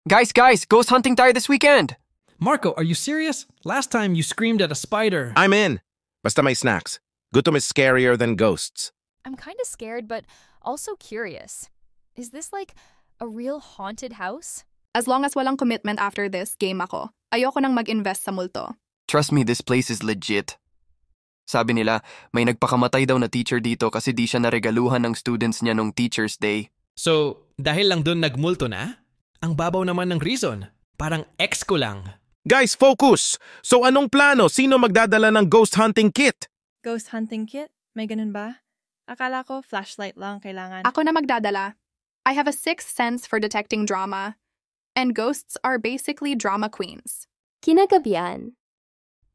Guys, ghost hunting tayo this weekend! Marco, are you serious? Last time you screamed at a spider. I'm in. Basta may snacks. Gutom is scarier than ghosts. I'm kind of scared, but also curious. Is this like a real haunted house? As long as walang commitment after this, game ako. Ayoko nang mag-invest sa multo. Trust me, this place is legit. Sabi nila, may nagpakamatay daw na teacher dito kasi di siya naregaluhan ng students niya nung Teacher's Day. So, dahil lang dun nagmulto na? Ang babaw naman ng reason. Parang ex ko lang. Guys, focus! So anong plano? Sino magdadala ng ghost hunting kit? Ghost hunting kit? May ganun ba? Akala ko flashlight lang kailangan. Ako na magdadala. I have a sixth sense for detecting drama. And ghosts are basically drama queens. Kinagabihan.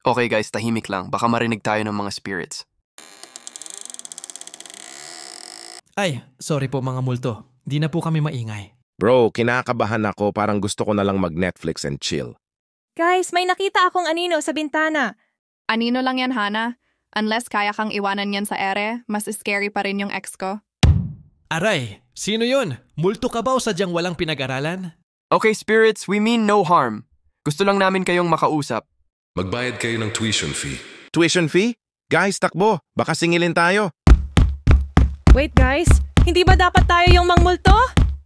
Okay guys, tahimik lang. Baka marinig tayo ng mga spirits. Ay, sorry po mga multo. Di na po kami maingay. Bro, kinakabahan ako, parang gusto ko na lang mag-Netflix and chill. Guys, may nakita akong anino sa bintana. Anino lang yan, Hana. Unless kaya kang iwanan yan sa ere, mas scary pa rin yung ex ko. Aray, sino yun? Multo ka ba o sadyang walang pinag-aralan? Okay spirits, we mean no harm. Gusto lang namin kayong makausap. Magbayad kayo ng tuition fee. Tuition fee? Guys, takbo. Baka singilin tayo. Wait guys, hindi ba dapat tayo yung mangmulto?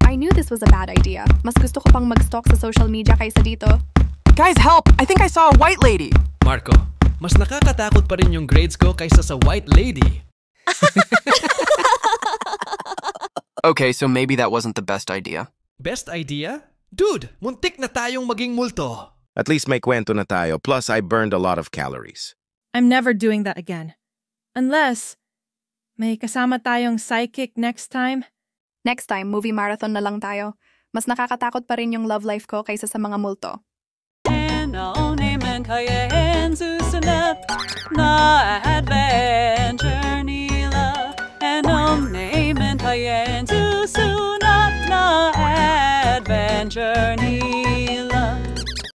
I knew this was a bad idea. Mas gusto ko pang mag-stalk sa social media kaysa dito. Guys, help! I think I saw a white lady! Marco, mas nakakatakot pa rin yung grades ko kaysa sa white lady. Okay, so maybe that wasn't the best idea. Best idea? Dude, muntik na tayong maging multo. At least may kwento na tayo. Plus, I burned a lot of calories. I'm never doing that again. Unless, may kasama tayong psychic next time. Next time, movie marathon na lang tayo. Mas nakakatakot pa rin yung love life ko kaysa sa mga multo. Susunod na adventure nila. Anong name and susunod na adventure